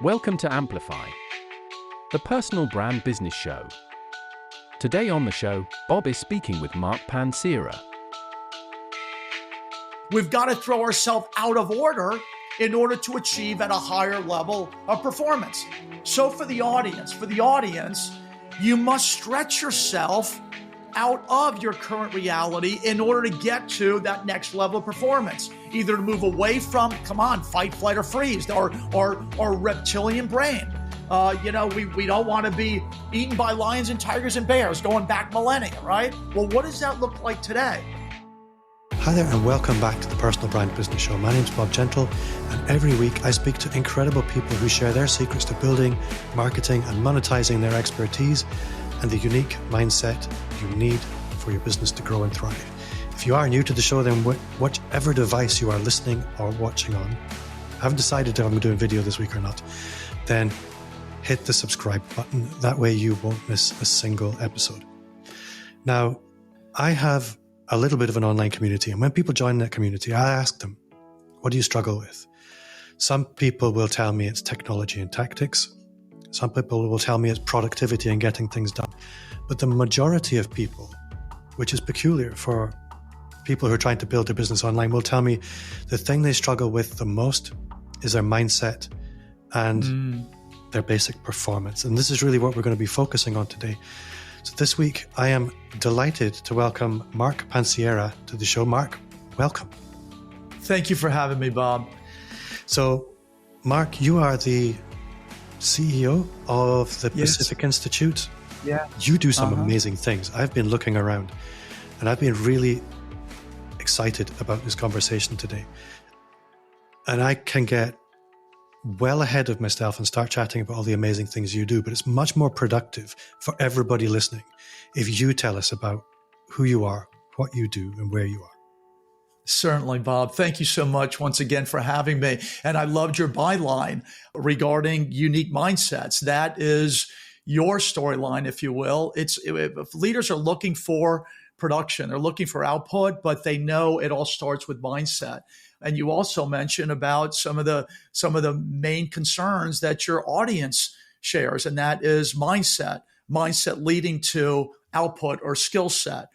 Welcome to Amplify, the personal brand business show. Today on the show, Bob is speaking with Mark Panciera. We've got to throw ourselves out of order in order to achieve at a higher level of performance. So for the audience, you must stretch yourself out of your current reality in order to get to that next level of performance. Either to move away from, fight, flight, or freeze, or reptilian brain. We don't want to be eaten by lions and tigers and bears going back millennia, right? Well, what does that look like today? Hi there and welcome back to the Personal Brand Business Show. My name's Bob Gentle, and every week I speak to incredible people who share their secrets to building, marketing and monetizing their expertise and the unique mindset you need for your business to grow and thrive. If you are new to the show, then whichever device you are listening or watching on, I haven't decided if I'm doing video this week or not, then hit the subscribe button. That way you won't miss a single episode. Now, I have a little bit of an online community, and when people join that community, I ask them, what do you struggle with? Some people will tell me it's technology and tactics. Some people will tell me it's productivity and getting things done. But the majority of people, which is peculiar for people who are trying to build their business online, will tell me the thing they struggle with the most is their mindset and their basic performance. And this is really what we're going to be focusing on today. So this week, I am delighted to welcome Mark Panciera to the show. Mark, welcome. Thank you for having me, Bob. So, Mark, you are the CEO of the Yes. Pacific Institute. Yeah. You do some amazing things. I've been looking around, and I've been really excited about this conversation today. And I can get well ahead of myself and start chatting about all the amazing things you do, but it's much more productive for everybody listening if you tell us about who you are, what you do, and where you are. Certainly, Bob. Thank you so much once again for having me. And I loved your byline regarding unique mindsets. That is your storyline, if you will. If leaders are looking for production, they're looking for output, but they know it all starts with mindset. And you also mentioned about some of the main concerns that your audience shares, and that is mindset leading to output or skill set.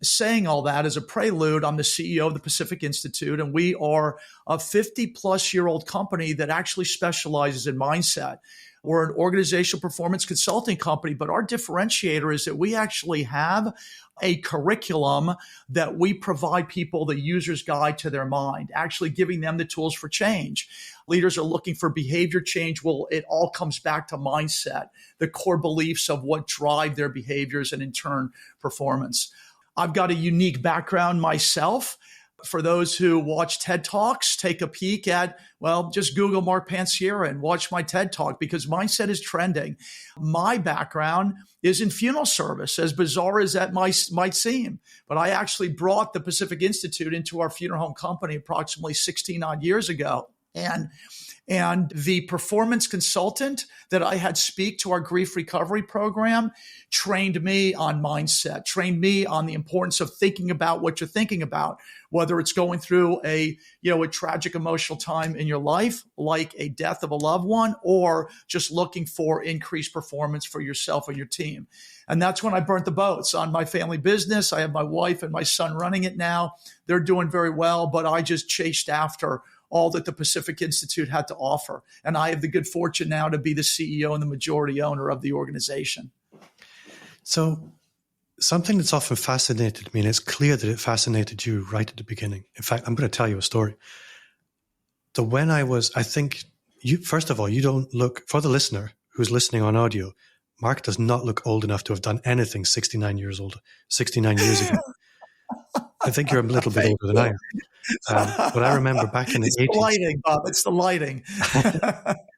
Saying all that as a prelude, I'm the CEO of the Pacific Institute, and we are a 50-plus-year-old company that actually specializes in mindset. We're an organizational performance consulting company, but our differentiator is that we actually have a curriculum that we provide people the user's guide to their mind, actually giving them the tools for change. Leaders are looking for behavior change. Well, it all comes back to mindset, the core beliefs of what drive their behaviors and in turn performance. I've got a unique background myself. For those who watch TED Talks, take a peek at, just Google Mark Panciera and watch my TED Talk because mindset is trending. My background is in funeral service, as bizarre as that might seem. But I actually brought the Pacific Institute into our funeral home company approximately 16 odd years ago. And the performance consultant that I had speak to our grief recovery program trained me on mindset, trained me on the importance of thinking about what you're thinking about, whether it's going through a tragic emotional time in your life, like a death of a loved one, or just looking for increased performance for yourself and your team. And that's when I burnt the boats on my family business. I have my wife and my son running it now. They're doing very well, but I just chased after all that the Pacific Institute had to offer. And I have the good fortune now to be the CEO and the majority owner of the organization. So something that's often fascinated me, and it's clear that it fascinated you right at the beginning. In fact, I'm going to tell you a story. First of all, you don't look, for the listener who's listening on audio, Mark does not look old enough to have done anything 69 years ago. I think you're a little bit older than I am. But I remember back in the 80s. It's the lighting, Bob. It's the lighting.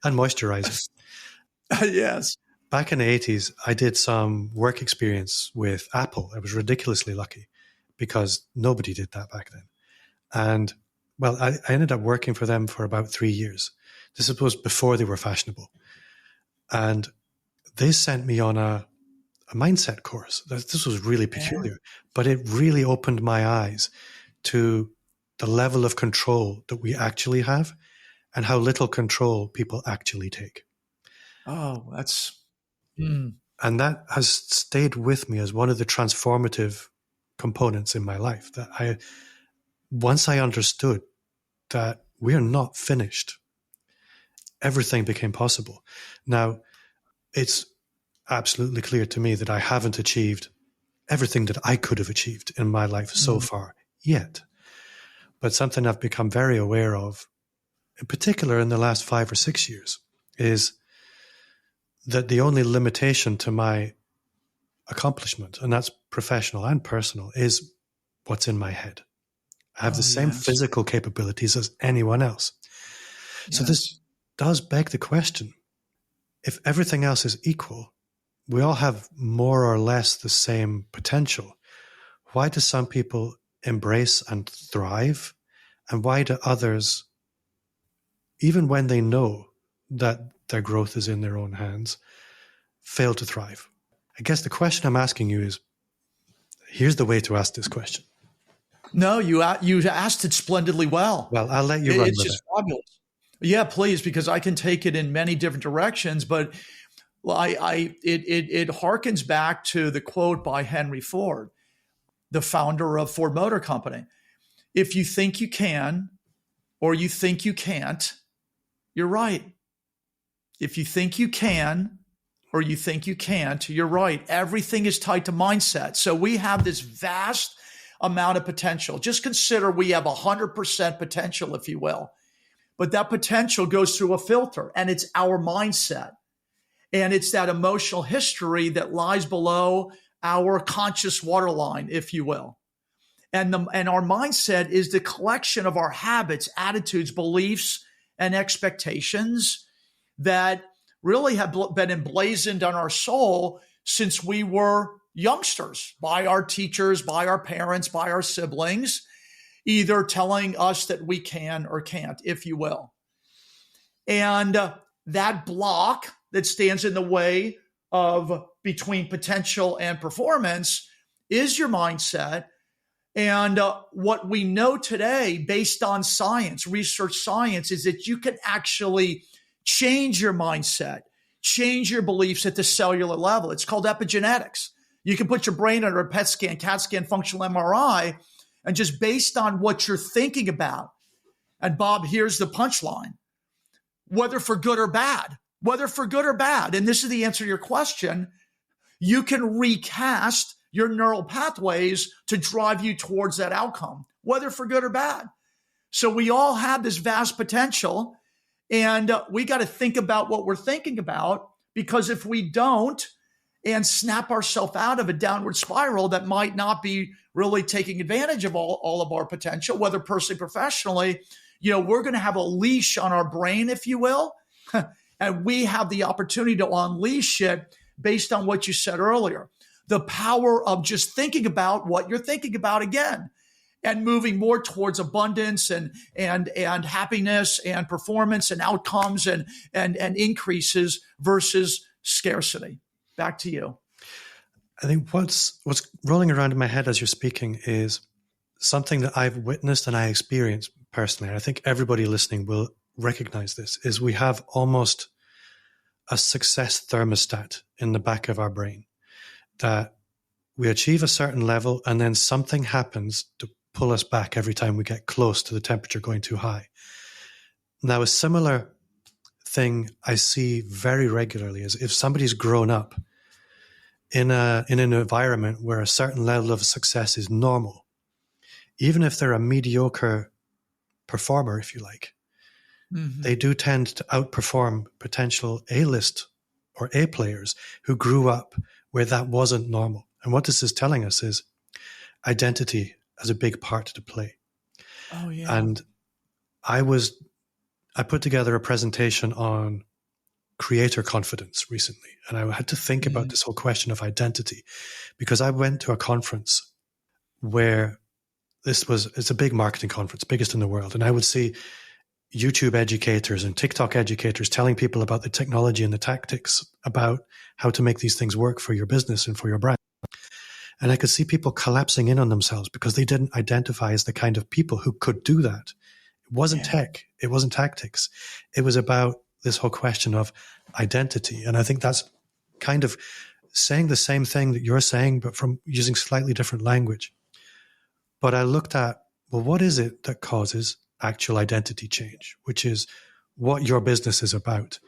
And moisturizer. Yes. Back in the 80s, I did some work experience with Apple. I was ridiculously lucky because nobody did that back then. And, I ended up working for them for about 3 years. This was before they were fashionable. And they sent me on a mindset course. This was really peculiar, but it really opened my eyes to the level of control that we actually have and how little control people actually take. Oh, mm, And that has stayed with me as one of the transformative components in my life. Once I understood that we are not finished, everything became possible. Now, it's absolutely clear to me that I haven't achieved everything that I could have achieved in my life so far yet. But something I've become very aware of, in particular in the last 5 or 6 years, is that the only limitation to my accomplishment, and that's professional and personal, is what's in my head. I have the same physical capabilities as anyone else. So this does beg the question, if everything else is equal, we all have more or less the same potential. Why do some people embrace and thrive? And why do others, even when they know that their growth is in their own hands, fail to thrive? I guess the question I'm asking you is, here's the way to ask this question. No, you asked it splendidly well. Well, I'll let you run It's with just it. fabulous. Yeah, please, because I can take it in many different directions. But it harkens back to the quote by Henry Ford, the founder of Ford Motor Company. If you think you can, or you think you can't, you're right. If you think you can, or you think you can't, you're right. Everything is tied to mindset. So we have this vast amount of potential. Just consider we have 100% potential, if you will. But that potential goes through a filter, and it's our mindset. And it's that emotional history that lies below our conscious waterline, if you will. And our mindset is the collection of our habits, attitudes, beliefs, and expectations that really have been emblazoned on our soul since we were youngsters, by our teachers, by our parents, by our siblings, either telling us that we can or can't, if you will. And that block that stands in the way of between potential and performance is your mindset. And what we know today, based on science, research science, is that you can actually change your mindset, change your beliefs at the cellular level. It's called epigenetics. You can put your brain under a PET scan, CAT scan, functional MRI, and just based on what you're thinking about. And Bob, here's the punchline. Whether for good or bad, and this is the answer to your question, you can recast your neural pathways to drive you towards that outcome, whether for good or bad. So we all have this vast potential, and we got to think about what we're thinking about, because if we don't and snap ourselves out of a downward spiral that might not be really taking advantage of all of our potential, whether personally, professionally, we're going to have a leash on our brain, if you will, and we have the opportunity to unleash it based on what you said earlier. The power of just thinking about what you're thinking about again, and moving more towards abundance and happiness and performance and outcomes and increases versus scarcity. Back to you. I think what's rolling around in my head as you're speaking is something that I've witnessed and I experienced personally. I think everybody listening will recognize this, is we have almost a success thermostat in the back of our brain, that we achieve a certain level and then something happens to pull us back every time we get close to the temperature going too high. Now, a similar thing I see very regularly is if somebody's grown up in an environment where a certain level of success is normal, even if they're a mediocre performer, if you like, they do tend to outperform potential A-list or A players who grew up where that wasn't normal. And what this is telling us is identity has a big part to play. Oh, yeah. And I put together a presentation on creator confidence recently, and I had to think about this whole question of identity, because I went to a conference where it's a big marketing conference, biggest in the world, and I would see YouTube educators and TikTok educators telling people about the technology and the tactics about how to make these things work for your business and for your brand. And I could see people collapsing in on themselves because they didn't identify as the kind of people who could do that. It wasn't tech. It wasn't tactics. It was about this whole question of identity. And I think that's kind of saying the same thing that you're saying, but from using slightly different language. But I looked at, well, what is it that causes actual identity change, which is what your business is about.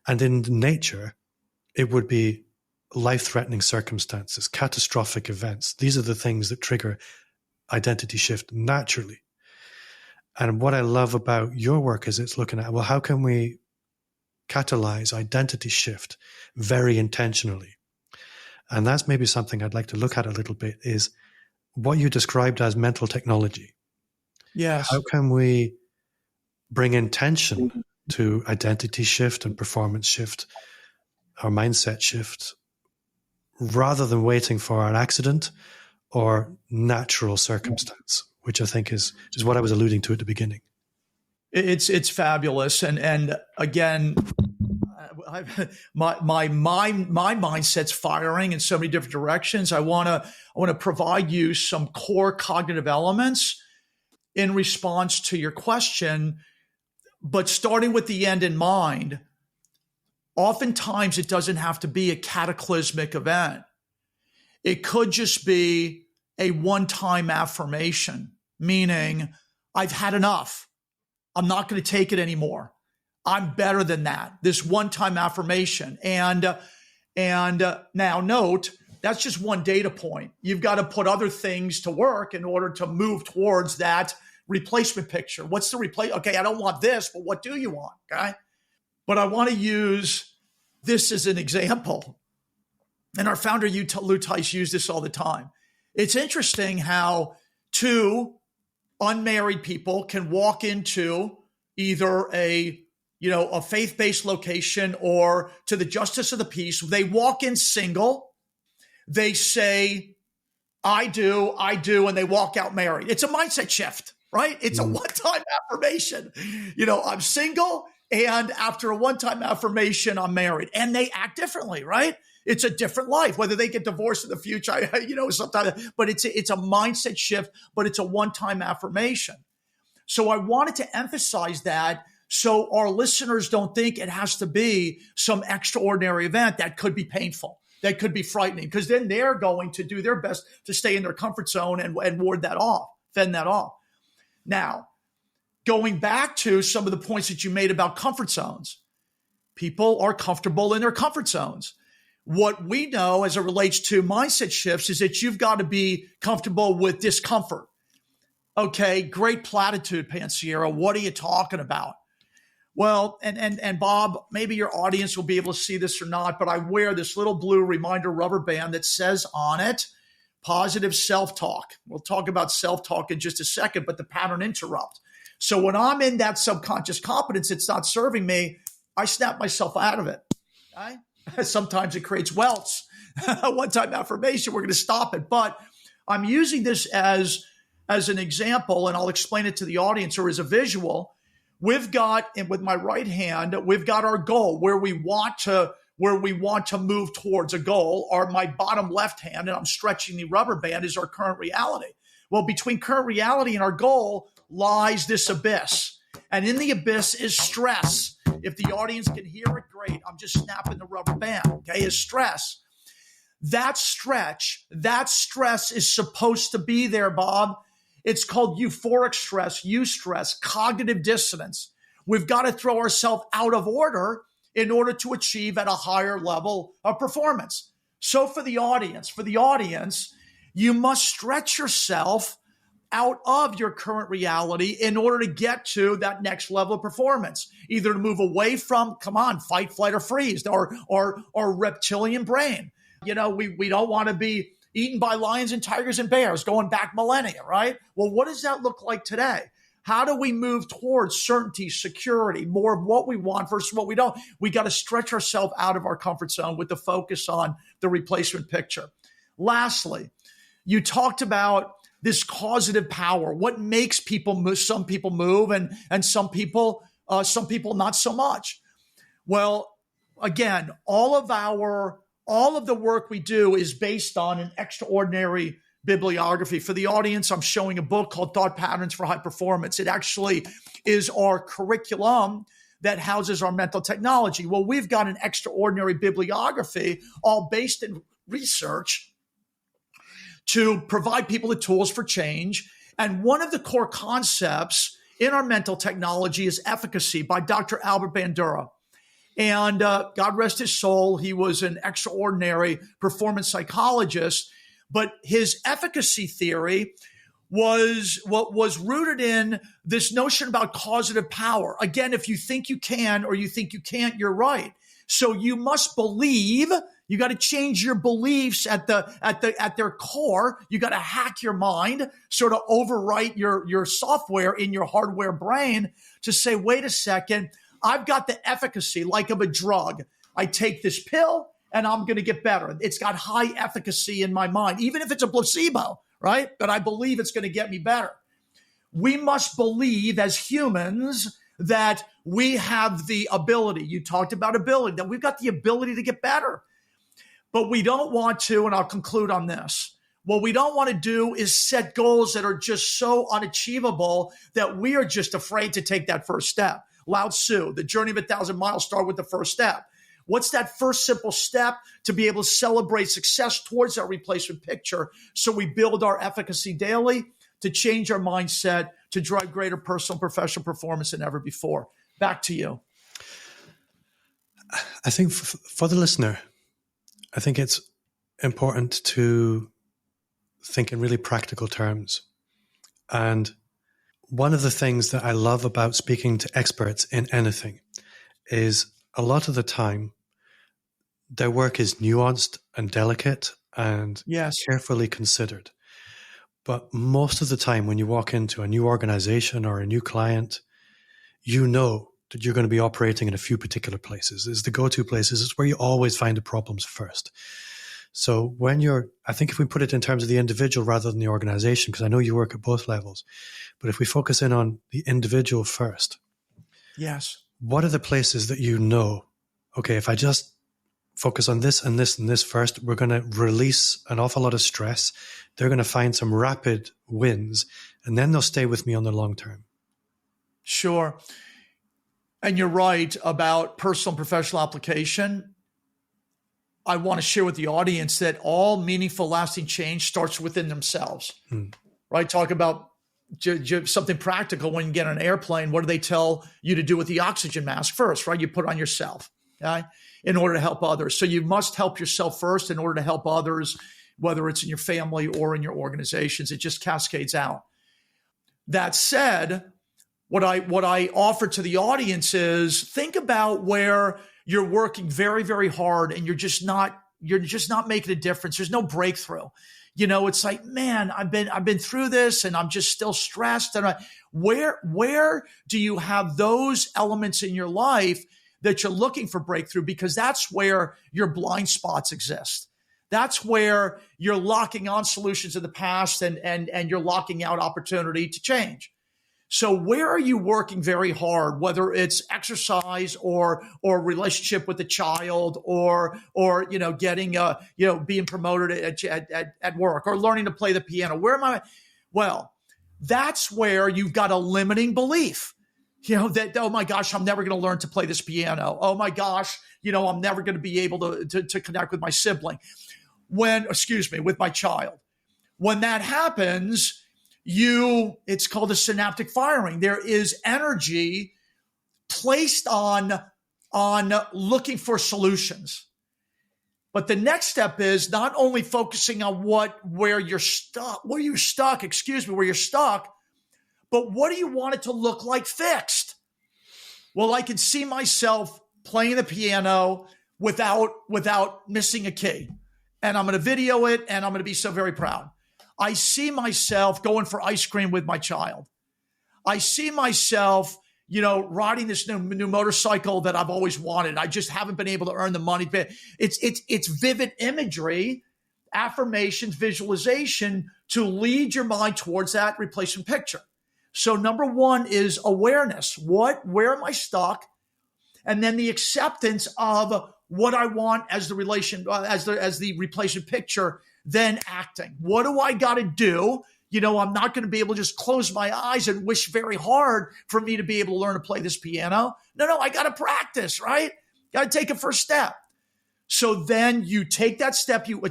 And in nature, it would be life-threatening circumstances, catastrophic events. These are the things that trigger identity shift naturally. And what I love about your work is it's looking at, well, how can we catalyze identity shift very intentionally? And that's maybe something I'd like to look at a little bit, is what you described as mental technology. Yes. How can we bring intention to identity shift and performance shift, or mindset shift, rather than waiting for an accident or natural circumstance, which I think is what I was alluding to at the beginning. It's fabulous. And again, my mindset's firing in so many different directions. I want to provide you some core cognitive elements in response to your question, but starting with the end in mind. Oftentimes it doesn't have to be a cataclysmic event. It could just be a one-time affirmation, meaning I've had enough. I'm not going to take it anymore. I'm better than that. This one-time affirmation. And now note, that's just one data point. You've got to put other things to work in order to move towards that replacement picture. What's the replace? Okay, I don't want this, but what do you want? Okay. But I want to use this as an example. And our founder, Lou Tice, used this all the time. It's interesting how two unmarried people can walk into either a faith-based location or to the justice of the peace. They walk in single. They say, I do, and they walk out married. It's a mindset shift, right? It's a one-time affirmation. I'm single, and after a one-time affirmation, I'm married. And they act differently, right? It's a different life, whether they get divorced in the future, sometimes, but it's a mindset shift, but it's a one-time affirmation. So I wanted to emphasize that so our listeners don't think it has to be some extraordinary event that could be painful, that could be frightening, because then they're going to do their best to stay in their comfort zone and ward that off, fend that off. Now, going back to some of the points that you made about comfort zones, people are comfortable in their comfort zones. What we know as it relates to mindset shifts is that you've got to be comfortable with discomfort. Okay, great platitude, Panciera. What are you talking about? Well, and Bob, maybe your audience will be able to see this or not, but I wear this little blue reminder rubber band that says on it, positive self-talk. We'll talk about self-talk in just a second, but the pattern interrupt. So when I'm in that subconscious competence, it's not serving me, I snap myself out of it. Okay? Sometimes it creates welts. One-time affirmation, we're going to stop it. But I'm using this as an example, and I'll explain it to the audience or as a visual. We've got, and with my right hand, we've got our goal where we want to move towards a goal, or my bottom left hand, and I'm stretching the rubber band, is our current reality. Well, between current reality and our goal lies this abyss. And in the abyss is stress. If the audience can hear it, great. I'm just snapping the rubber band, okay, is stress. That stress is supposed to be there, Bob. It's called euphoric stress, eustress, cognitive dissonance. We've got to throw ourselves out of order in order to achieve at a higher level of performance. So for the audience, you must stretch yourself out of your current reality in order to get to that next level of performance, either to move away from, fight, flight, or freeze, or reptilian brain. We don't want to be eaten by lions and tigers and bears going back millennia, right? Well, what does that look like today? How do we move towards certainty, security, more of what we want versus what we don't? We got to stretch ourselves out of our comfort zone with the focus on the replacement picture. Lastly, you talked about this causative power. What makes people move? Some people move and some people not so much. Well, again, all of the work we do is based on an extraordinary bibliography. For the audience, I'm showing a book called Thought Patterns for High Performance. It actually is our curriculum that houses our mental technology? Well, we've got an extraordinary bibliography, all based in research, to provide people the tools for change. And one of the core concepts in our mental technology is efficacy by Dr. Albert Bandura. And God rest his soul, he was an extraordinary performance psychologist, but his efficacy theory was what was rooted in this notion about causative power. Again, if you think you can or you think you can't, you're right. So you must believe. You got to change your beliefs at their core. You got to hack your mind, sort of overwrite your software in your hardware brain to say, wait a second, I've got the efficacy like of a drug. I take this pill and I'm going to get better. It's got high efficacy in my mind, even if it's a placebo, right? But I believe it's going to get me better. We must believe as humans that we have the ability. You talked about ability, that we've got the ability to get better. But we don't want to, and I'll conclude on this, what we don't want to do is set goals that are just so unachievable that we are just afraid to take that first step. Lao Tzu, the journey of 1,000 miles start with the first step. What's that first simple step to be able to celebrate success towards that replacement picture? So we build our efficacy daily to change our mindset, to drive greater personal and professional performance than ever before. Back to you. I think for the listener, I think it's important to think in really practical terms. And one of the things that I love about speaking to experts in anything is a lot of the time their work is nuanced and delicate and carefully considered. But most of the time when you walk into a new organization or a new client, you know that you're going to be operating in a few particular places. It's the go-to places. It's where you always find the problems first. So I think if we put it in terms of the individual rather than the organization, because I know you work at both levels, but if we focus in on the individual first. Yes. What are the places that you know, okay, if I just focus on this and this and this first, we're going to release an awful lot of stress. They're going to find some rapid wins, and then they'll stay with me on the long term. Sure. And you're right about personal and professional application. I want to share with the audience that all meaningful, lasting change starts within themselves, right? Talk about something practical. When you get on an airplane, what do they tell you to do with the oxygen mask first, right? You put it on yourself, okay, in order to help others. So you must help yourself first in order to help others, whether it's in your family or in your organizations. It just cascades out. That said, what I offer to the audience is think about where you're working very, very hard and you're just not making a difference. There's no breakthrough. You know, it's like, man, I've been through this and I'm just still stressed. And where do you have those elements in your life that you're looking for breakthrough? Because that's where your blind spots exist. That's where you're locking on solutions in the past and you're locking out opportunity to change. So where are you working very hard, whether it's exercise or relationship with a child or getting being promoted at work or learning to play the piano? Where am I? Well, that's where you've got a limiting belief. That, oh my gosh, I'm never going to learn to play this piano. Oh my gosh, I'm never going to be able to connect with my sibling. With my child. When that happens, it's called a synaptic firing. There is energy placed on looking for solutions. But the next step is not only focusing on where you're stuck, but what do you want it to look like fixed? Well, I can see myself playing the piano without missing a key. And I'm going to video it and I'm going to be so very proud. I see myself going for ice cream with my child. I see myself, riding this new motorcycle that I've always wanted. I just haven't been able to earn the money. It's vivid imagery, affirmations, visualization to lead your mind towards that replacement picture. So number one is awareness. Where am I stuck? And then the acceptance of what I want as the replacement picture, then acting. What do I got to do? I'm not going to be able to just close my eyes and wish very hard for me to be able to learn to play this piano. No, I got to practice, right? Got to take a first step. So then you take that step, you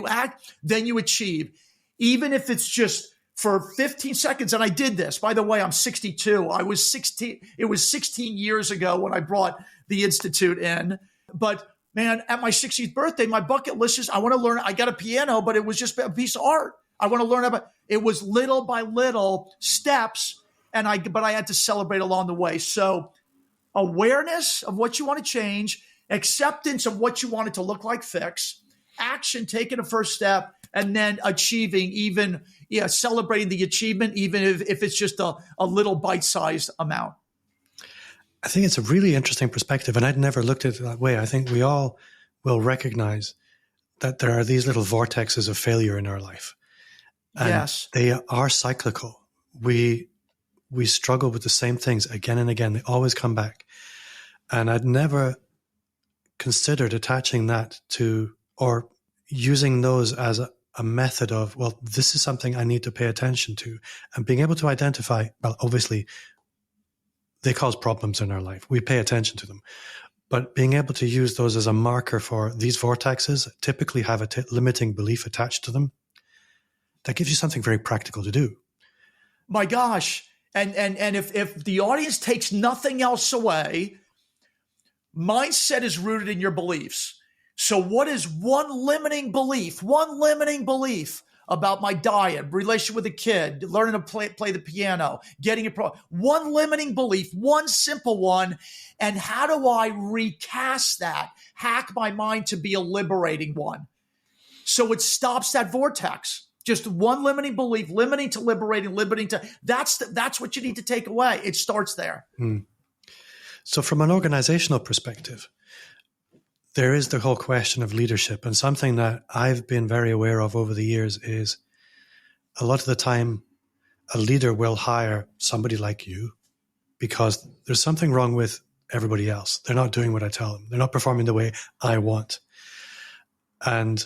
act, then you achieve. Even if it's just for 15 seconds. And I did this. By the way, I'm 62. I was 16. It was 16 years ago when I brought the Institute in. But man, at my 60th birthday, my bucket list is I want to learn. I got a piano, but it was just a piece of art. I want to learn about it. Was little by little steps. But I had to celebrate along the way. So awareness of what you want to change, acceptance of what you want it to look like, fix, action, taking a first step, and then achieving, celebrating the achievement, even if it's just a little bite-sized amount. I think it's a really interesting perspective, and I'd never looked at it that way. I think we all will recognize that there are these little vortexes of failure in our life. And yes. They are cyclical. We struggle with the same things again and again. They always come back. And I'd never considered attaching that to, or using those as a method of, well, this is something I need to pay attention to, and being able to identify, well, obviously they cause problems in our life. We pay attention to them, but being able to use those as a marker for these vortexes typically have a limiting belief attached to them. That gives you something very practical to do. My gosh. And if the audience takes nothing else away, mindset is rooted in your beliefs. So what is one limiting belief about my diet, relation with a kid, learning to play the piano, getting one limiting belief, one simple one. And how do I recast that, hack my mind to be a liberating one? So it stops that vortex. Just one limiting belief, limiting to liberating, that's what you need to take away. It starts there. So from an organizational perspective, there is the whole question of leadership. And something that I've been very aware of over the years is a lot of the time a leader will hire somebody like you because there's something wrong with everybody else. They're not doing what I tell them. They're not performing the way I want. And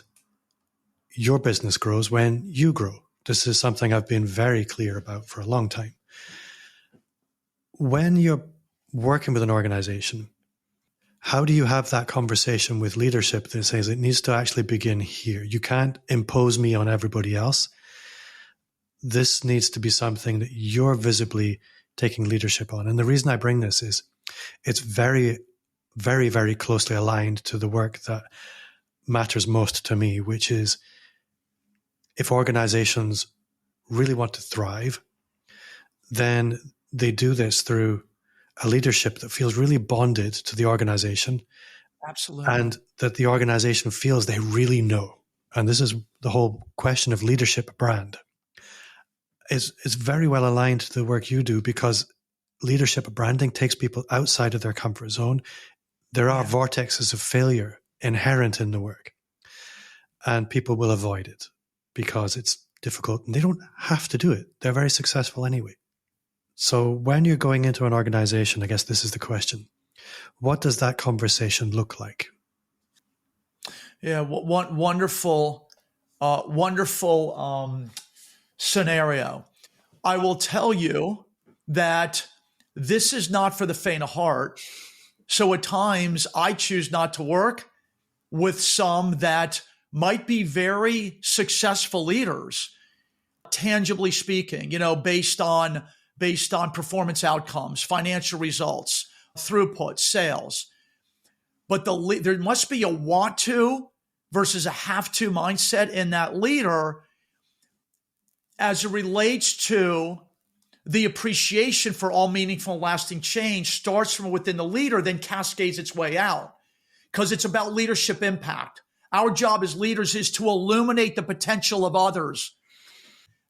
your business grows when you grow. This is something I've been very clear about for a long time. When you're working with an organization, how do you have that conversation with leadership that says it needs to actually begin here? You can't impose me on everybody else. This needs to be something that you're visibly taking leadership on. And the reason I bring this is it's very, very, very closely aligned to the work that matters most to me, which is if organizations really want to thrive, then they do this through a leadership that feels really bonded to the organization. Absolutely. And that the organization feels they really know. And this is the whole question of leadership brand. It's very well aligned to the work you do because leadership branding takes people outside of their comfort zone. There are vortexes of failure inherent in the work, and people will avoid it because it's difficult and they don't have to do it. They're very successful anyway. So when you're going into an organization, I guess this is the question. What does that conversation look like? Yeah, wonderful scenario. I will tell you that this is not for the faint of heart. So at times I choose not to work with some that might be very successful leaders, tangibly speaking, based on performance outcomes, financial results, throughput, sales. But there must be a want to versus a have to mindset in that leader as it relates to the appreciation for all meaningful and lasting change starts from within the leader, then cascades its way out because it's about leadership impact. Our job as leaders is to illuminate the potential of others.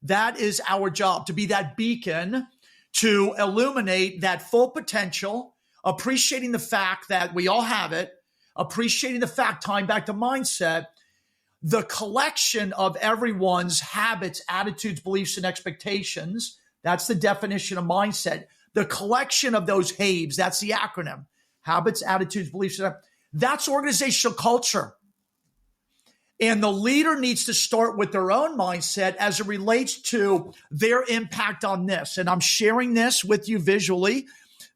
That is our job, to be that beacon, to illuminate that full potential, appreciating the fact that we all have it, appreciating the fact, tying back to mindset, the collection of everyone's habits, attitudes, beliefs, and expectations. That's the definition of mindset. The collection of those HABES, that's the acronym. Habits, attitudes, beliefs. That's organizational culture. And the leader needs to start with their own mindset as it relates to their impact on this. And I'm sharing this with you visually.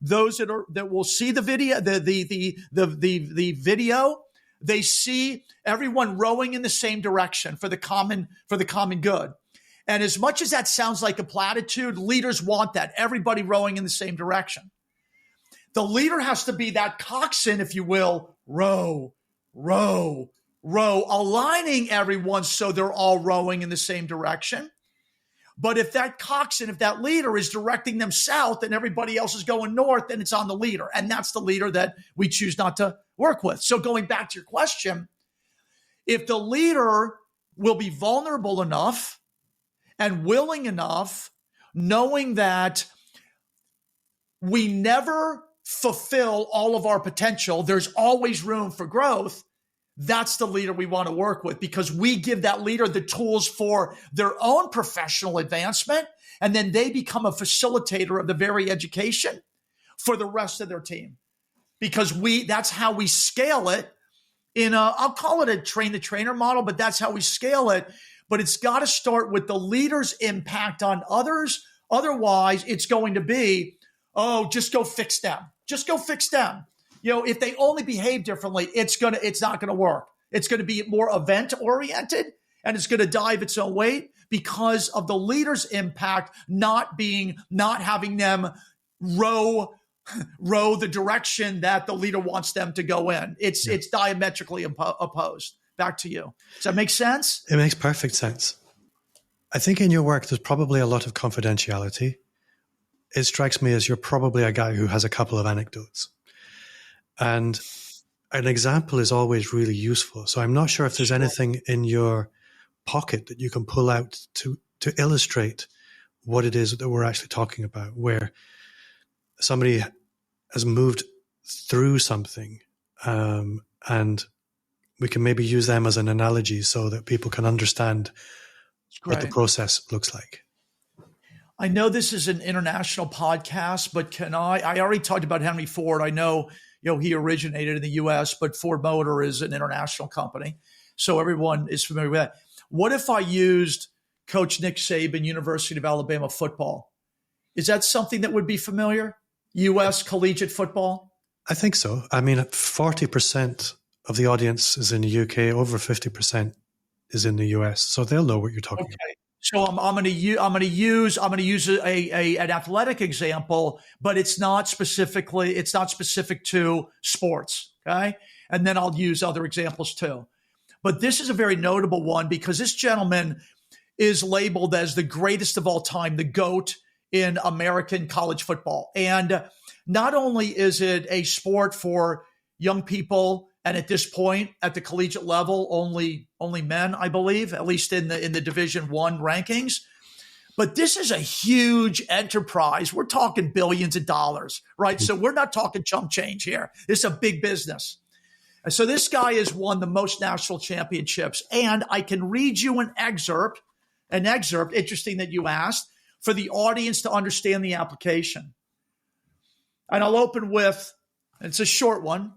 Those that will see the video, the video, they see everyone rowing in the same direction for the common good. And as much as that sounds like a platitude, leaders want that. Everybody rowing in the same direction. The leader has to be that coxswain, if you will, row, row, row, aligning everyone so they're all rowing in the same direction. But if that coxswain, if that leader is directing them south and everybody else is going north, then it's on the leader. And that's the leader that we choose not to work with. So going back to your question, if the leader will be vulnerable enough and willing enough, knowing that we never fulfill all of our potential, there's always room for growth, that's the leader we want to work with, because we give that leader the tools for their own professional advancement, and then they become a facilitator of the very education for the rest of their team. Because that's how we scale it I'll call it a train the trainer model, but that's how we scale it. But it's got to start with the leader's impact on others. Otherwise, it's going to be, just go fix them. Just go fix them. If they only behave differently, it's not going to work. It's going to be more event oriented, and it's going to dive its own weight because of the leader's impact not having them row the direction that the leader wants them to go in. It's diametrically opposed. Back to you. Does that make sense? It makes perfect sense. I think in your work, there's probably a lot of confidentiality. It strikes me as you're probably a guy who has a couple of anecdotes. And an example is always really useful. So I'm not sure if there's anything in your pocket that you can pull out to illustrate what it is that we're actually talking about, where somebody has moved through something, and we can maybe use them as an analogy so that people can understand what the process looks like. I know this is an international podcast, but I already talked about Henry Ford. I know, he originated in the US, but Ford Motor is an international company. So everyone is familiar with that. What if I used Coach Nick Saban, University of Alabama football? Is that something that would be familiar? US collegiate football? I think so. I mean, 40% of the audience is in the UK, over 50% is in the US. So they'll know what you're talking about. So I'm going to use an athletic example, but it's not specific to sports. Okay. And then I'll use other examples too. But this is a very notable one because this gentleman is labeled as the greatest of all time, the GOAT in American college football. And not only is it a sport for young people, and at this point, at the collegiate level, only men, I believe, at least in the Division I rankings. But this is a huge enterprise. We're talking billions of dollars, right? So we're not talking chump change here. This is a big business. And so this guy has won the most national championships. And I can read you an excerpt, interesting that you asked, for the audience to understand the application. And I'll open with, it's a short one,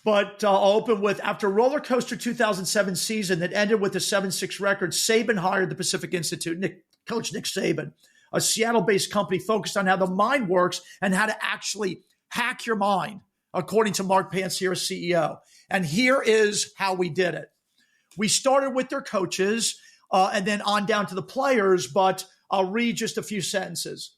but I'll open with, after a roller coaster 2007 season that ended with a 7-6 record, Saban hired the Pacific Institute, Coach Nick Saban, a Seattle-based company focused on how the mind works and how to actually hack your mind, according to Mark Panciera, CEO. And here is how we did it. We started with their coaches and then on down to the players, but I'll read just a few sentences.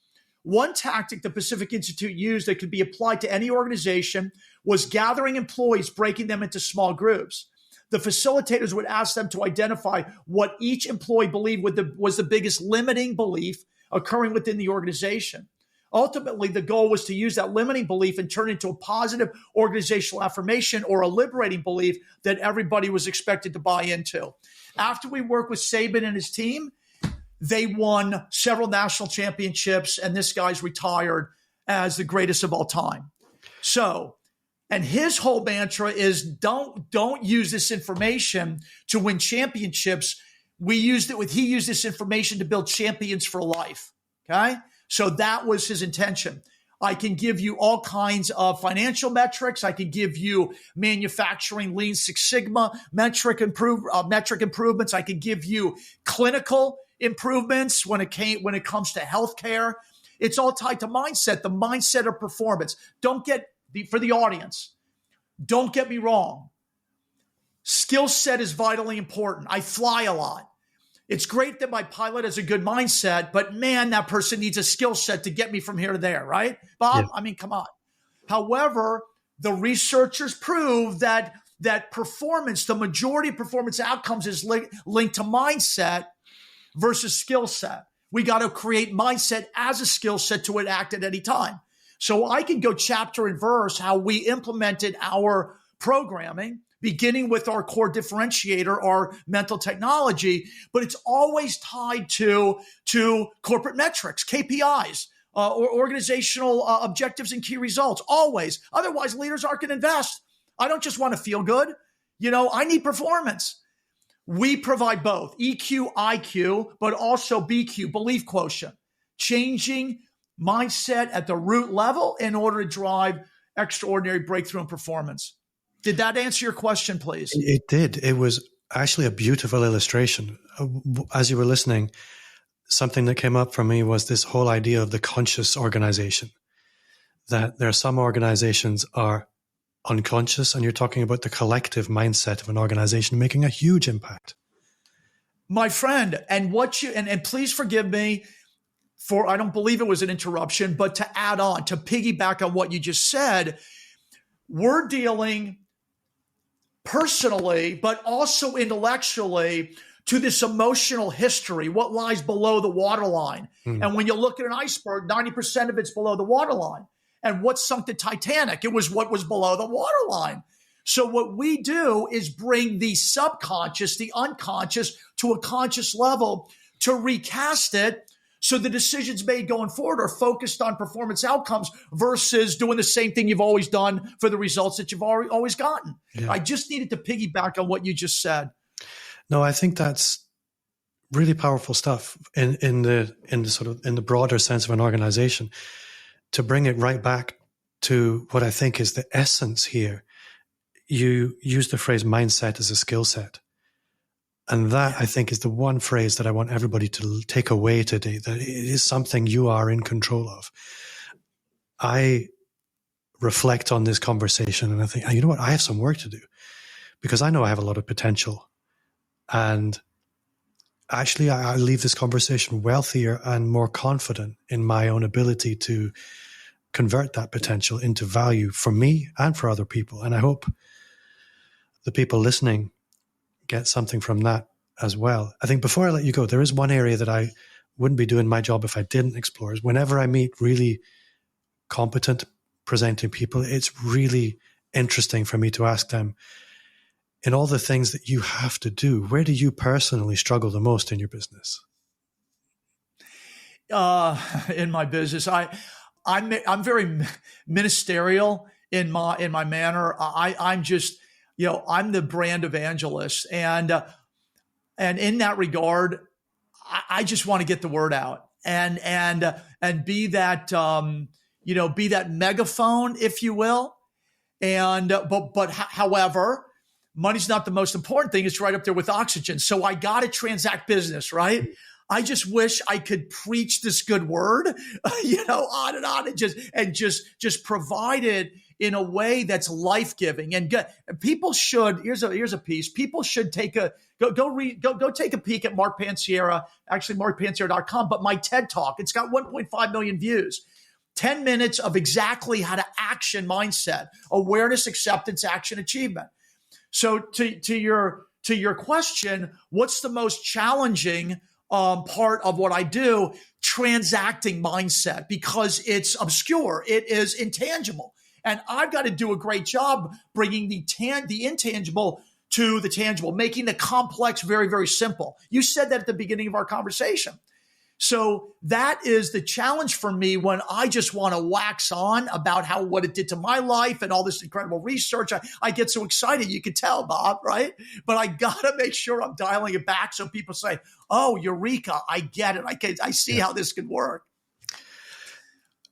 One tactic the Pacific Institute used that could be applied to any organization was gathering employees, breaking them into small groups. The facilitators would ask them to identify what each employee believed was the biggest limiting belief occurring within the organization. Ultimately, the goal was to use that limiting belief and turn it into a positive organizational affirmation or a liberating belief that everybody was expected to buy into. After we worked with Saban and his team, they won several national championships, and this guy's retired as the greatest of all time. So, and his whole mantra is don't use this information to win championships. He used this information to build champions for life. Okay. So that was his intention. I can give you all kinds of financial metrics. I can give you manufacturing Lean Six Sigma metric improvements. I can give you clinical improvements when it comes to healthcare. It's all tied to mindset, the mindset of performance. For the audience, don't get me wrong. Skill set is vitally important. I fly a lot. It's great that my pilot has a good mindset, but man, that person needs a skill set to get me from here to there, right? Bob, yeah. I mean, come on. However, the researchers prove that performance, the majority of performance outcomes is linked to mindset versus skill set. We got to create mindset as a skill set to enact at any time. So I can go chapter and verse how we implemented our programming, beginning with our core differentiator, our mental technology, but it's always tied to corporate metrics, KPIs, or organizational objectives and key results, always. Otherwise, leaders aren't going to invest. I don't just want to feel good. I need performance. We provide both EQ, IQ, but also BQ, belief quotient, changing mindset at the root level in order to drive extraordinary breakthrough in performance. Did that answer your question, please? It did. It was actually a beautiful illustration. As you were listening, something that came up for me was this whole idea of the conscious organization, that there are some organizations are unconscious, and you're talking about the collective mindset of an organization making a huge impact. My friend, and please forgive me for, I don't believe it was an interruption, but to add on, to piggyback on what you just said, we're dealing personally, but also intellectually to this emotional history, what lies below the waterline. And when you look at an iceberg, 90% of it's below the waterline. And what sunk the Titanic? It was what was below the waterline. So what we do is bring the subconscious, the unconscious, to a conscious level to recast it so the decisions made going forward are focused on performance outcomes versus doing the same thing you've always done for the results that you've always gotten. Yeah. I just needed to piggyback on what you just said. No, I think that's really powerful stuff in the broader sense of an organization. To bring it right back to what I think is the essence here, you use the phrase mindset as a skill set. And that, I think, is the one phrase that I want everybody to take away today, that it is something you are in control of. I reflect on this conversation and I think, you know what, I have some work to do because I know I have a lot of potential. And actually, I leave this conversation wealthier and more confident in my own ability to convert that potential into value for me and for other people. And I hope the people listening get something from that as well. I think before I let you go, there is one area that I wouldn't be doing my job if I didn't explore. Is whenever I meet really competent presenting people, it's really interesting for me to ask them, in all the things that you have to do, where do you personally struggle the most in your business? In my business, I'm very ministerial in my manner. I'm just, I'm the brand evangelist, and in that regard, I just want to get the word out and be that be that megaphone, if you will. And but however, money's not the most important thing. It's right up there with oxygen. So I got to transact business, right? I just wish I could preach this good word, on and on, and just provide it in a way that's life-giving. And people should, here's a piece. People should take go take a peek at Mark Panciera, actually markpanciera.com, but my TED Talk, it's got 1.5 million views. 10 minutes of exactly how to action mindset, awareness, acceptance, action, achievement. So to your question, what's the most challenging part of what I do? Transacting mindset, because it's obscure. It is intangible. And I've got to do a great job bringing the intangible to the tangible, making the complex very, very simple. You said that at the beginning of our conversation. So that is the challenge for me when I just want to wax on about what it did to my life and all this incredible research. I get so excited. You can tell, Bob, right? But I got to make sure I'm dialing it back so people say, oh, eureka, I get it. I see how this could work.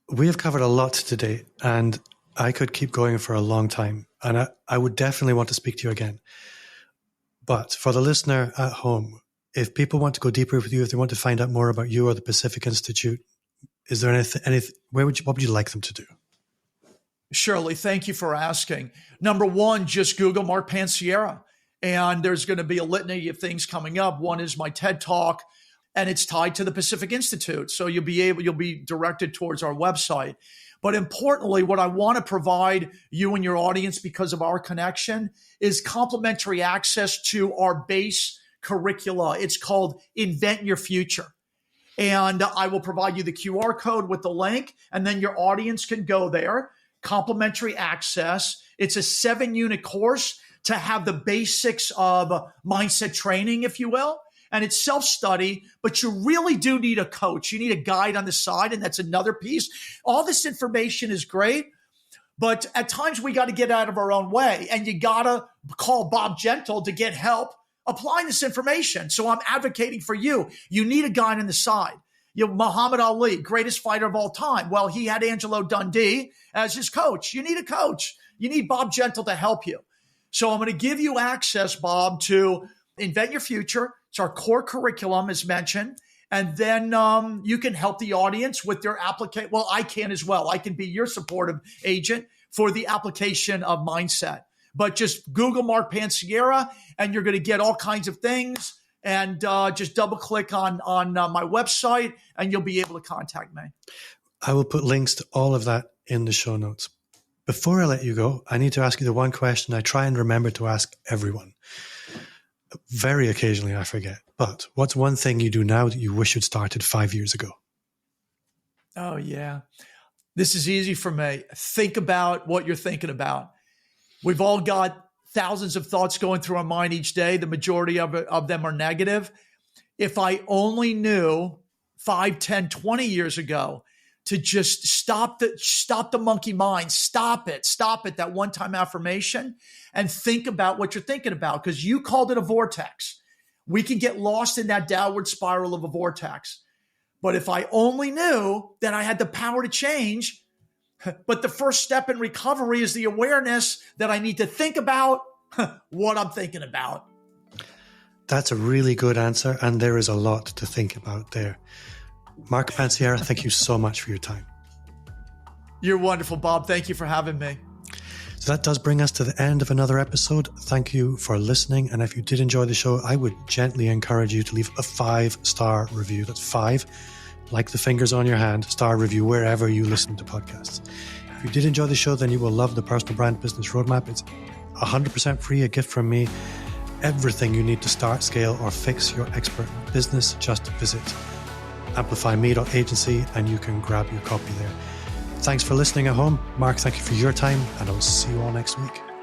We have covered a lot today, and I could keep going for a long time, and I would definitely want to speak to you again. But for the listener at home, if people want to go deeper with you, if they want to find out more about you or the Pacific Institute, is there anything what would you like them to do? Shirley, thank you for asking. Number one, just Google Mark Panciera, and there's going to be a litany of things coming up. One is my TED Talk, and it's tied to the Pacific Institute. So you'll be directed towards our website. But importantly, what I want to provide you and your audience, because of our connection, is complimentary access to our base curricula. It's called Invent Your Future. And I will provide you the QR code with the link, and then your audience can go there. Complimentary access. It's a 7-unit course to have the basics of mindset training, if you will. And it's self-study, but you really do need a coach. You need a guide on the side, and that's another piece. All this information is great, but at times we got to get out of our own way, and you got to call Bob Gentle to get help applying this information. So I'm advocating for you. You need a guide on the side. Muhammad Ali, greatest fighter of all time. Well, he had Angelo Dundee as his coach. You need a coach. You need Bob Gentle to help you. So I'm going to give you access, Bob, to Invent Your Future. It's our core curriculum, as mentioned. And then you can help the audience with their application. Well, I can as well. I can be your supportive agent for the application of mindset. But just Google Mark Panciera, and you're going to get all kinds of things. And just double click on my website, and you'll be able to contact me. I will put links to all of that in the show notes. Before I let you go, I need to ask you the one question I try and remember to ask everyone. Very occasionally I forget. But what's one thing you do now that you wish you'd started 5 years ago? Oh, yeah. This is easy for me. Think about what you're thinking about. We've all got thousands of thoughts going through our mind each day. The majority of them are negative. If I only knew 5, 10, 20 years ago to just stop the monkey mind, stop it, that one-time affirmation, and think about what you're thinking about, because you called it a vortex. We can get lost in that downward spiral of a vortex. But if I only knew that I had the power to change, but the first step in recovery is the awareness that I need to think about what I'm thinking about. That's a really good answer, and there is a lot to think about there. Mark Panciera, thank you so much for your time. You're wonderful, Bob. Thank you for having me. So that does bring us to the end of another episode. Thank you for listening. And if you did enjoy the show, I would gently encourage you to leave a 5-star review. That's 5, like the fingers on your hand, star review wherever you listen to podcasts. If you did enjoy the show, then you will love the Personal Brand Business Roadmap. It's 100% free, a gift from me. Everything you need to start, scale, or fix your expert business, just visit amplifyme.agency and you can grab your copy there. Thanks for listening at home. Mark, thank you for your time, and I'll see you all next week.